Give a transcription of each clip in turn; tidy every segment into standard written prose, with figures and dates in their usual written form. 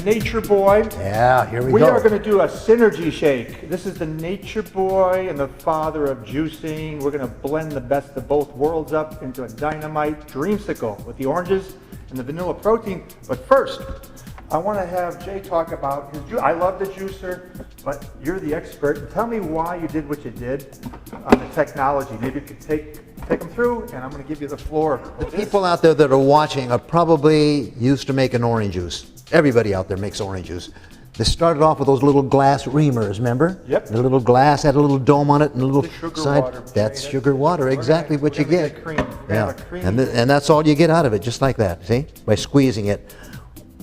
Nature Boy. Yeah, here we go. We are going to do a synergy shake. This is the Nature Boy and the father of juicing. We're going to blend the best of both worlds up into a dynamite Dreamcicle with the oranges and the vanilla protein. But first, I want to have Jay talk about his juice. I love the juicer, but you're the expert. Tell me why you did what you did on the technology. Maybe you could take them through, and I'm going to give you the floor. The people out there that are watching are probably used to making orange juice. Everybody out there makes orange juice. They started off with those little glass reamers, remember? Yep. The little glass had a little dome on it and a little sugar side. water. That's sugar water, exactly what you get. Cream. Yeah, and that's all you get out of it, just like that, see? By squeezing it.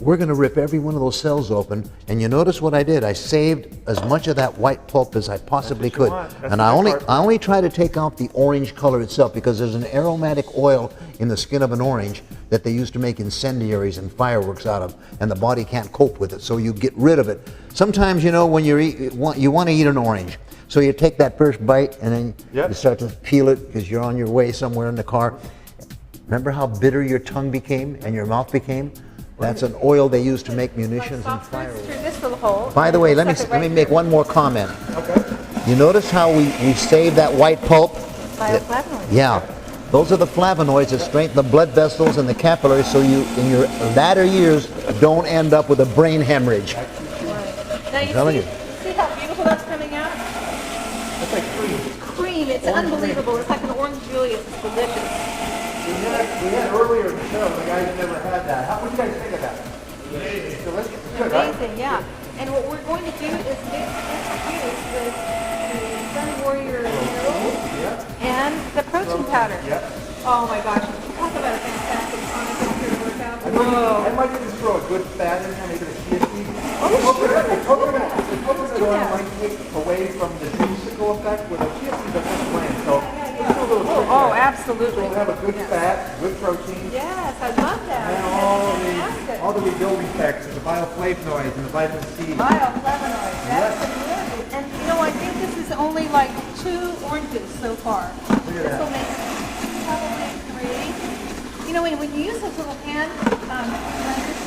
We're going to rip every one of those cells open, and you notice what I did. I saved as much of that white pulp as I possibly could. And I only try to take out the orange color itself because there's an aromatic oil in the skin of an orange that they used to make incendiaries and fireworks out of, and the body can't cope with it, so you get rid of it. Sometimes, you know, when you want to eat an orange, so you take that first bite and then you start to peel it because you're on your way somewhere in the car. Remember how bitter your tongue became and your mouth became? That's an oil they use to make munitions and fireworks. By the way, let me make one more comment. Okay. You notice how we save that white pulp? Bioflavonoids. Yeah. Those are the flavonoids that strengthen the blood vessels and the capillaries so you, in your latter years, don't end up with a brain hemorrhage. Right. Now you see how beautiful that's coming out? It's like cream. It's cream. It's unbelievable. It's like an orange Julius. It's delicious. We had earlier in the show, the guys never had that. What do you guys think of that? Amazing. Delicious. Good, Amazing, right? yeah. And what we're going to do is mix this juice with the Sun Warrior minerals and the protein powder. Yep. Oh my gosh. Talk about a fantastic tonic after your workout. I might even throw a good fat in there, maybe the chia seed. Oh, sure. The coconut oil might take away from the dreamsicle effect where the chia seeds are just bland. So let's do a little trick Oh, there. absolutely. We'll have a good fat, good protein. Yes, I love that. And all the rebuilding factors, the bioflavonoids and the vitamin C. Bioflavonoids. Absolutely. And you know, I think this is only like 2 oranges so far. This will make probably 3. You know, when you use those little hand blenders,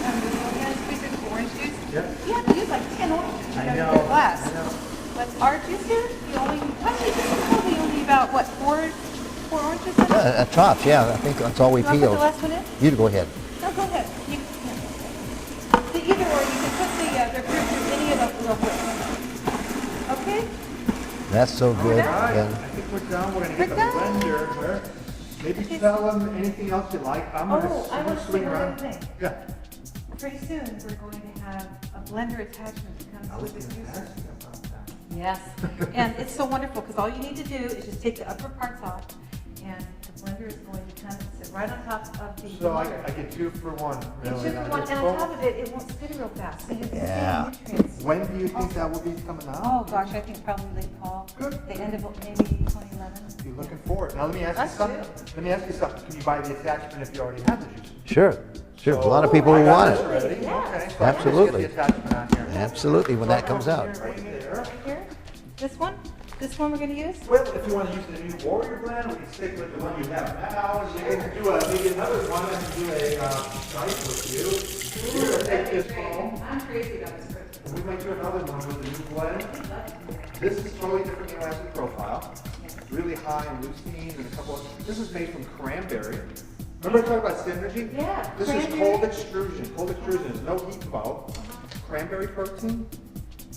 the little hand squeezers for orange juice, you have to use like 10 oranges to get a glass. But our juicer, actually this is probably only about, what, 4 oranges in it? At tops, yeah. I think that's all we You want to put peeled. the last one in? You go ahead. No, go ahead. Either or, you can put the fruit through any of the little whips. Okay? That's so good. Right. Yeah. I think we're done. We're going to get the blender. Maybe tell them anything else you like. I'm going I want to swing say one around. other thing. Yeah. Pretty soon, we're going to have a blender attachment that comes with the juicer. Yes, and it's so wonderful because all you need to do is just take the upper parts off, and the blender is going to come and sit right on top of the So I blender. get 2 for 1. It's Really. 2 for 1, and on top of it, it won't spin real fast, so you can Yeah. see nutrients. When do you think that will be coming out? Oh gosh, I think probably late fall. Good. The end of maybe 2011. Be looking forward. Now let me ask you something. Let me ask you something. Can you buy the attachment if you already have the juice? Sure. Sure. A lot of people will want it. Already? Yes. Okay. So Absolutely. Get the attachment on here. Absolutely, when that comes out. Right there. Here, this one we're going to use? Well, if you want to use the new Warrior blend, we can stick with the one you have now. You can do maybe another one and do a knife with you. We're going to take this home. I'm crazy about this crystal. We might do another one with the new blend. This is totally different amino acid profile. Really high in leucine and a couple of. This is made from cranberry. Remember I talked about synergy? Yeah. This is cold extrusion. Cold extrusion is no heat involved. Cranberry protein,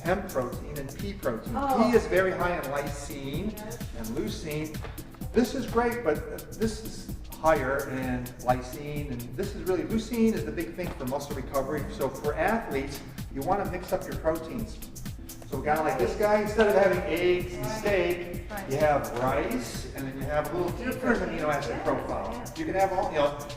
hemp protein, and pea protein. Pea is very high in lysine and leucine. This is great, but this is higher in lysine, and this is really, leucine is the big thing for muscle recovery. So for athletes, you want to mix up your proteins. So a guy like this guy, instead of having eggs and steak, you have rice, and then you have a little different amino acid profile. You can have all,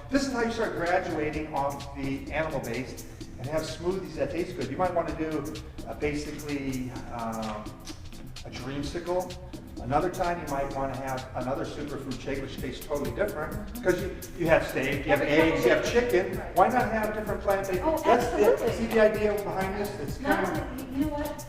this is how you start graduating off the animal base and have smoothies that taste good. You might want to do basically a dreamsicle. Another time you might want to have another superfood shake which tastes totally different because you have steak, you have eggs, you have chicken. Why not have different plant-based? Oh, That's absolutely. See the idea behind this? It's kind of, You know what?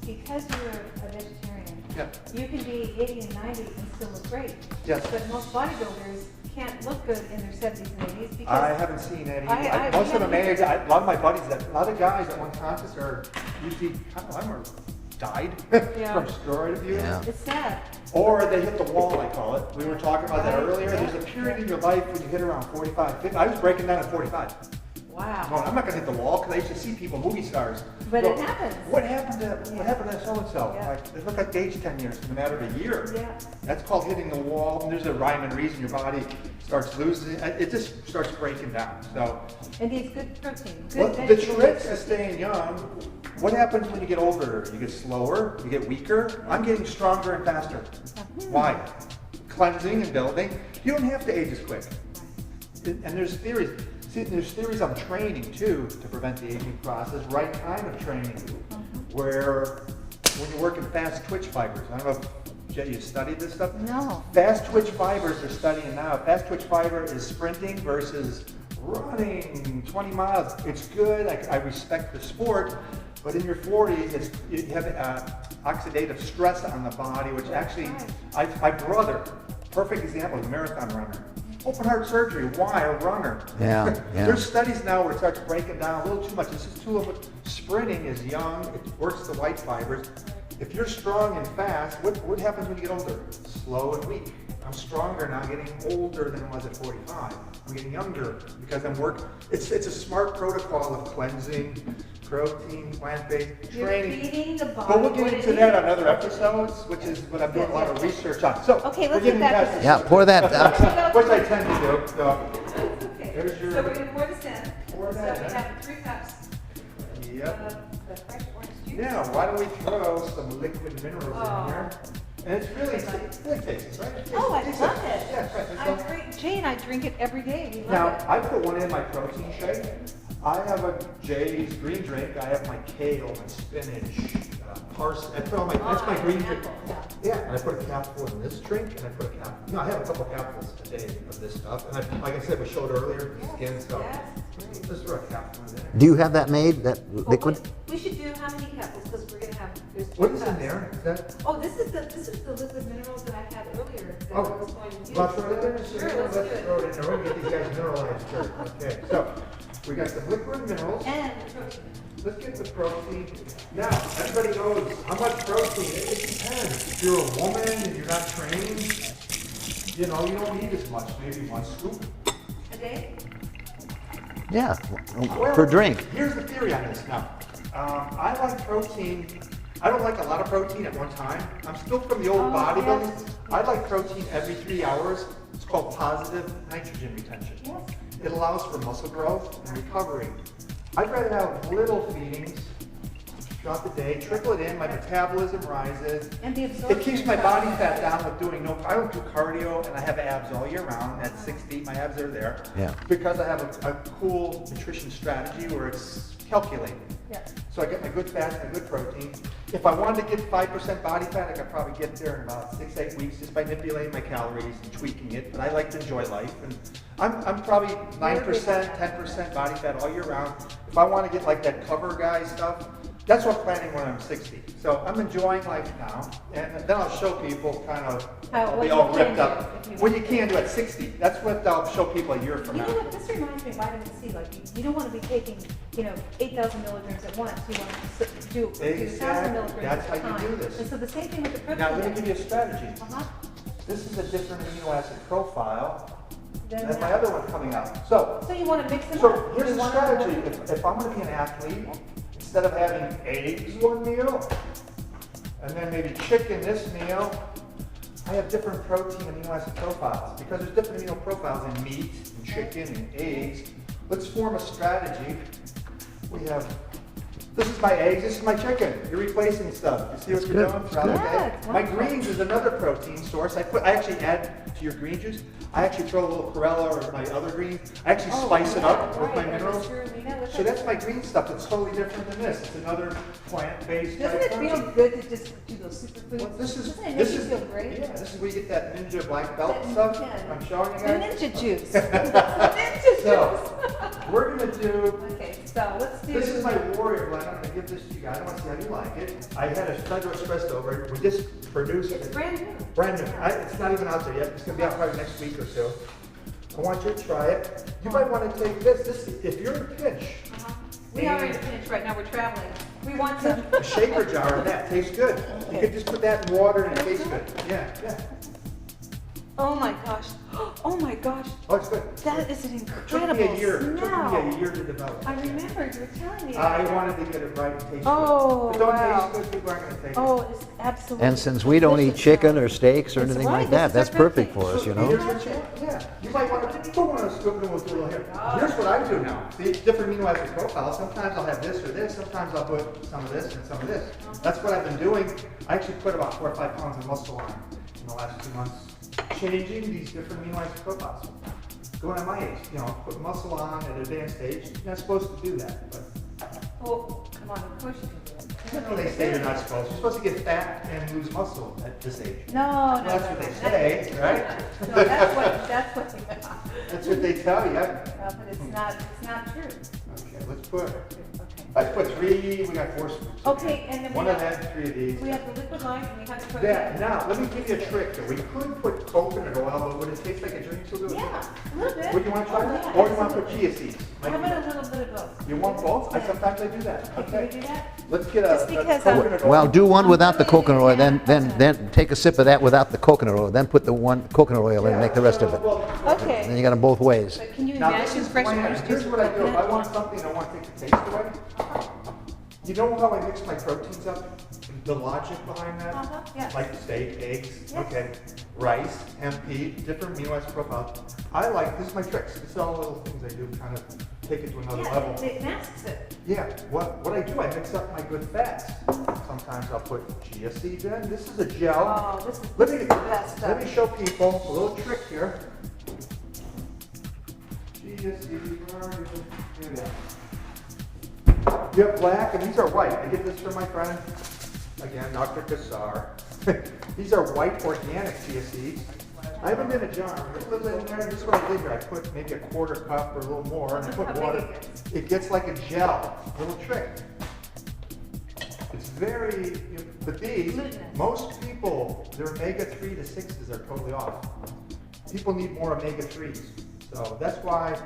Because you're a vegetarian, yeah. you can be 80 and 90 and still look great. Yes. But most bodybuilders can't look good in their 70s and 80s because I haven't seen any. I Most of them haven't age. A lot of my buddies, a lot of guys that won contests are usually kind of them or died Yeah. from steroid abuse. Yeah. it's sad. Or they hit the wall, I call it. We were talking about that earlier. There's a period in your life when you hit around 45, 50. I was breaking down at 45. Wow. No, I'm not gonna hit the wall because I used to see people, movie stars. But go, it happens. What happened to so and so? Yeah. Like they look like they aged 10 years in a matter of a year. Yeah. That's called hitting the wall. And there's a rhyme and reason. Your body starts losing. It just starts breaking down. So, And needs good protein. Good what the vegetable trick to protein. staying young? What happens when you get older? You get slower. You get weaker. I'm getting stronger and faster. Why? Cleansing and building. You don't have to age as quick. And there's theories. See, there's theories on training too to prevent the aging process. Right kind of training, where when you're working fast twitch fibers. I don't know if Jay, you studied this stuff. No. Fast twitch fibers they're studying now. Fast twitch fiber is sprinting versus running 20 miles. It's good. I respect the sport, but in your 40s, you have oxidative stress on the body, which actually, my brother, perfect example, is a marathon runner. Open heart surgery. Why? A runner. Yeah, yeah. There's studies now where it starts breaking down a little too much. This is too much. Sprinting is young. It works the white fibers. If you're strong and fast, what happens when you get older? Slow and weak. I'm stronger now, getting older than I was at 45. I'm getting younger because it's a smart protocol of cleansing, protein, plant-based You're training. feeding the body. But we'll get what into it that on needs. other episodes, which is what I'm doing a lot of research on. So, Okay, we're let's getting get back past to this Yeah, pour that. which I tend to do. So, Okay. There's your- So we're gonna pour this in. Pour So that we in. have 3 cups yep. of the fresh orange juice. Now, why don't we throw some liquid minerals Oh. in here? And it's really tastes, right? It Oh, I tastes love good. it. Yeah, right. I'm great. Jay and I drink it every day. We love Now, it. I put one in my protein shake. I have a Jay's green drink. I have my kale, my spinach, parsley. I put all that's my green drink. Yeah, and I put a capsule in this drink, and I put a cap. No, I have a couple capsules a day of this stuff. And like I said, we showed earlier, the skin stuff. Yes. Just throw a capsule in there. Do you have that made, that liquid? We should do how many capsules? Because we're gonna have. There's 2 What is in cups. there? Is that? Oh, this is the liquid minerals that I had earlier that I was going to use. Well, throw it in there. Sure, let's do it. Throw it in there. We're gonna get these guys mineralized. Sure. Okay. So we got some liquid minerals. And protein. Let's get the protein. Now, everybody knows how much protein. It depends. If you're a woman and you're not trained, you don't need as much. Maybe 1 scoop. A day? Yeah, Well, per drink. Here's the theory on this now. I like protein. I don't like a lot of protein at one time. I'm still from the old Oh, bodybuilding. yes. I like protein every 3 hours. It's called positive nitrogen retention. Yes. It allows for muscle growth and recovery. I'd rather have little feedings throughout the day, trickle it in, my metabolism rises. And the absorption. It keeps my body fat down with doing I don't do cardio and I have abs all year round. At 6 feet, my abs are there. Yeah. Because I have a cool nutrition strategy where it's calculated. Yeah. So I get my good fats and good protein. If I wanted to get 5% body fat, I could probably get there in about 6-8 weeks just by manipulating my calories and tweaking it. But I like to enjoy life. And I'm probably 9%, 10% body fat all year round. If I want to get like that cover guy stuff, that's what I'm planning when I'm 60. So I'm enjoying life now. And then I'll show people kind of, I'll what be you all can ripped do up. if you What want you can do at 60. That's what I'll show people a year from You now. know what, this reminds me of vitamin C, like you don't want to be taking, 8,000 milligrams at once, you want to do 2,000 Exactly. milligrams That's at a how you time. do this. And so the same thing with the protein. Now let me give you a strategy. Uh-huh. This is a different amino acid profile Then than my that- other one coming out. So So you want to mix them So up. here's You the wanna- strategy. If I'm going to be an athlete, instead of having eggs one meal, and then maybe chicken this meal, I have different protein amino acid profiles. Because there's different amino profiles in meat, and chicken, and eggs. Let's form a strategy. This is my eggs, this is my chicken. You're replacing stuff. You see what That's you're good. doing throughout the Yeah, day? it's My wonderful. greens is another protein source. I actually add to your green juice. I actually throw a little chlorella or my other greens. I actually Oh, spice it up yeah, with my right, minerals. spirulina with So it. that's my green stuff. That's totally different than this. It's another plant-based Doesn't type it feel protein. good to just do those superfoods? Well, this is Doesn't it this make is you feel great? yeah. This is where you get that ninja black belt That- stuff. yeah. I'm showing you The guys. ninja juice. Ninja So juice. we're gonna do. Okay, so let's do. This is my warrior blend. I'm gonna give this to you guys. I want to see how you like it. I had a Federal Espresso over it. We just produced It's it. brand new. Brand new. It's not even out there yet. It's gonna be out probably next week or so. I want you to try it. You might want to take this, if you're in a pinch. We are in a pinch right now, we're traveling. We want some. A shaker jar of that tastes good. You could just put that in water and it tastes good. Yeah. Oh my gosh. Oh my gosh. Oh, it's good. That is an It incredible took me a year. It smell. took me a year to develop. I remember you were telling me I about that. wanted to get it right and taste Oh, good. If it don't wow. taste good, people aren't going to take it. Oh, it's absolutely. And since we don't eat delicious. chicken or steaks or That's anything right, like that, this is that's perfect everything. for us, you Here's know? what you might want to put one of the scoop and we'll do a little here. Here's what I do now. See, different amino acid profiles. Sometimes I'll have this or this. Sometimes I'll put some of this and some of this. That's what I've been doing. I actually put about 4 or 5 pounds of muscle on in the last 2 months, changing these different amino acid profiles. Going at my age, put muscle on at an advanced age. You're not supposed to do that, but Oh, come on, of course you can do it. I know they say you're not supposed. You're supposed to get fat and lose muscle at this age. No, That's what they say, right? No, that's what you That's what they tell you. but it's not true. Okay, let's put. Okay. Let's put 3. We got 4 scoops. Okay, and then One of that, 3 of these. we have the liquid lime and we have the protein. Yeah. Now, let me give you a trick. Here. We could put coconut oil, but would it taste like a Dreamcicle? Yeah, a little bit. Would you want to try Oh, that? yeah, Or you want to put absolutely. chia seeds? How about a little bit of both? You want both? Sometimes I do that. Can we Okay. do that? Let's get Just a because, coconut oil. Well, do one without the coconut oil, then take a sip of that without the coconut oil, then put the one coconut oil in and make the rest of it. Well, Okay. Then you got them both ways. But can you now, this imagine is fresh bland. orange Here's juice? what I do. If I want with something I want to take the taste away, you know how I mix my proteins up? The logic behind that? Yeah. Like steak, eggs, Yes. okay, rice, hemp, pea, different amino acid profiles. This is my tricks. This is all little things I do, kind of take it to another level. Yeah, it masks it. Yeah, what I do, I mix up my good fats. Sometimes I'll put chia seeds in. This is a gel. Oh, this is Let me, the best let me stuff. show people a little trick here. Chia seeds, where are you? Here they are. You have black, and these are white. I get this from my friend, again, Dr. Kassar. These are white organic chia seeds. I have them in a jar. I put them in there. This is what I did here. I put maybe a 1/4 cup or a little more, and I put How big water. it gets. It gets like a gel. Little trick. It's very, but these, Glutinous. most people, their omega-3 to 6s are totally off. People need more omega-3s. So that's why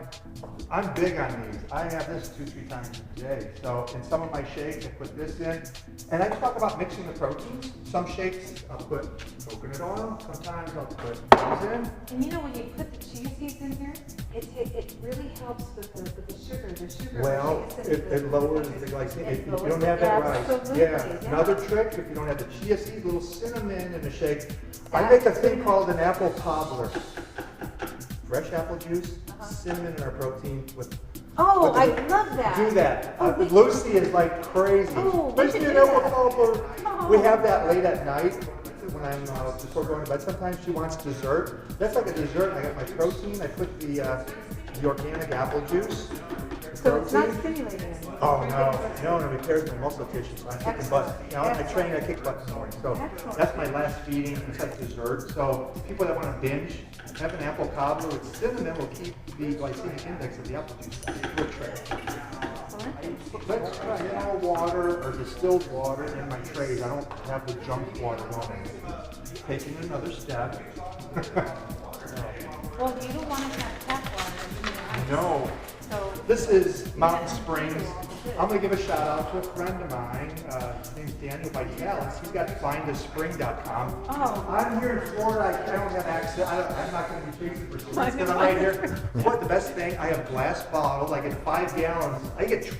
I'm big on these. I have this 2-3 times a day. So in some of my shakes, I put this in. And I talk about mixing the proteins. Some shakes, I'll put coconut oil. Sometimes I'll put these in. And you know, when you put the chia seeds in here, it really helps with the sugar. The sugar. Well, actually is it lowers the glycemia. If you lowers don't the- have that rice. absolutely, Yeah. yeah. Another trick, if you don't have the chia seeds, little cinnamon in the shake. I make a thing called an apple cobbler. Fresh apple juice, cinnamon in our protein with. Oh, with I the- love that. Do that. Oh, we- Lucy is like crazy. Oh, we Let's should do do an apple that. cobbler. Oh. We have that late at night when I'm before going to bed. Sometimes she wants dessert. That's like a dessert. I got my protein. I put the organic apple juice. So it's not protein. stimulating anymore. Oh, no, it repairs my muscle tissue, so I'm kicking butt. I train, I kick butt in the morning, so Excellent. that's my last feeding, it's like dessert. So people that want to binge, have an apple cobbler with cinnamon will keep the glycemic index of the apple juice. Good trick. Let's try mineral water or distilled water in my trays. I don't have the junk water going. Taking another step. Well, you don't want to have tap water in your house. No. So This is Mountain Springs. I'm going to give a shout out to a friend of mine. His name's Daniel Vitalis. He's got findaspring.com. Oh. I'm here in Florida. I don't have access. I'm not going to be chasing for 2 weeks, but I'm right here. What the best thing? I have glass bottles. I get 5 gallons. I get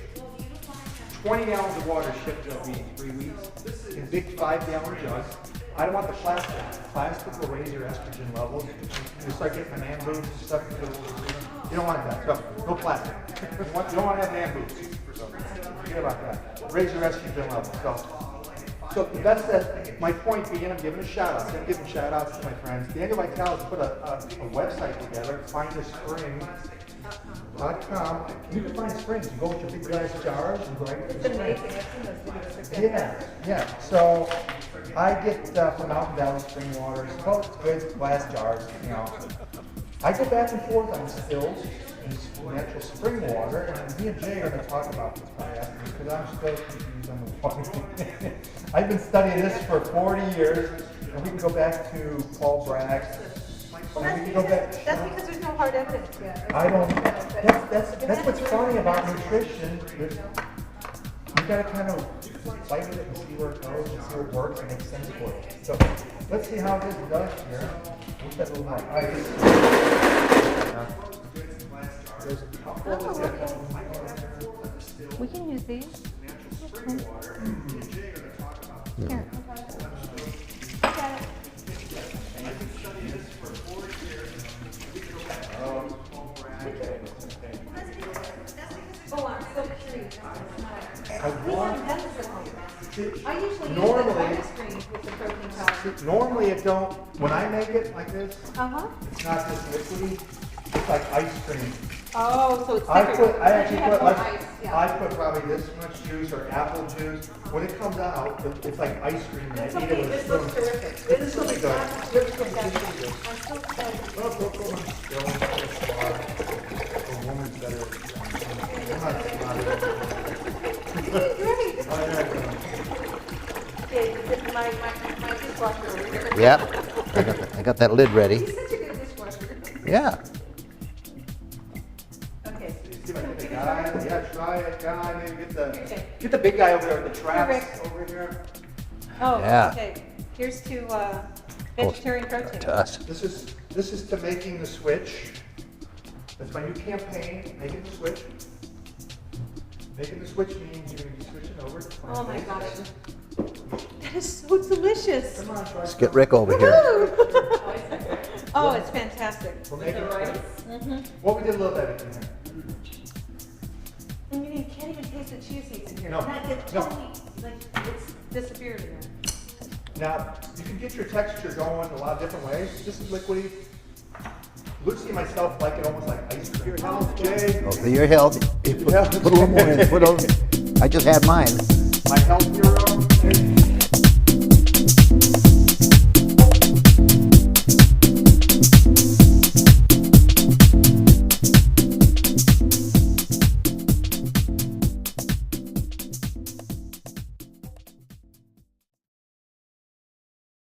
20 gallons of water shipped to me in 3 weeks in big 5-gallon jugs. I don't want the plastic. Plastic will raise your estrogen levels. You start getting the man boobs and stuff. You don't want that. So, no plastic. You don't want to have man boobs. So, forget about that. Raise your estrogen levels. So that's my point being, I'm giving a shout out. I'm giving shout outs to my friends. Daniel Vitalis put a website together, findaspring.com. You can find springs. You go with your big glass jars and go right to the it's spring. amazing. I've seen those videos. Yeah. So I get from Mountain Valley spring water. Well, it's good. It's glass jars. I go back and forth on stills and natural spring water, and me and Jay are going to talk about this probably after me because I'm still confused on the water. I've been studying this for 40 years, and we can go back to Paul Bragg. Well, and we can go back. that's because there's no hard evidence yet. I don't, that's what's funny about nutrition. You gotta kind of play with it and see where it goes and see what works and makes sense for you. So let's see how this does here. What's that little more ice? There's a couple of We can use these. Here. Got it. Oh, I'm so curious. I usually use normally, the screen with the protein powder. normally it don't, when I make it like this, Uh-huh. it's not just liquidy, it's like ice cream. Oh, so it's I thicker. put, I actually You have put more like, ice, yeah. I put probably this much juice or apple juice. When it comes out, it's like ice cream. and I It's eat okay, it with a this looks spoon. terrific. This will be good. This will be good. I'm so excited. Well, go on, go on, go on. A woman's better. I'm not smart. Great. Oh, yeah, Okay, this is my dishwasher over here. Yep. I got that lid ready. He's such a good dishwasher. Yeah. Okay. See if I get the guy, yeah, try it, guy, maybe Okay. get the big guy over there with the traps Perfect. over here. Oh, Yeah. okay. Here's to vegetarian protein. To us. This is to making the switch. That's my new campaign, making the switch. Making the switch means you're gonna be switching over to Oh my plant-based. gosh. That is so delicious. Come on, try Let's get Rick over here. Woo! Oh, it's fantastic. We're making it. Well, we did a little bit in here. And you can't even taste the chia seeds in here. No, And that gets no. totally, like, it's disappeared in there. Now, you can get your texture going a lot of different ways. This is liquidy. Lucy and myself like it almost like ice cream. Jay, Oh, for your health. Yeah. Put a little more in. I just had mine. my health hero.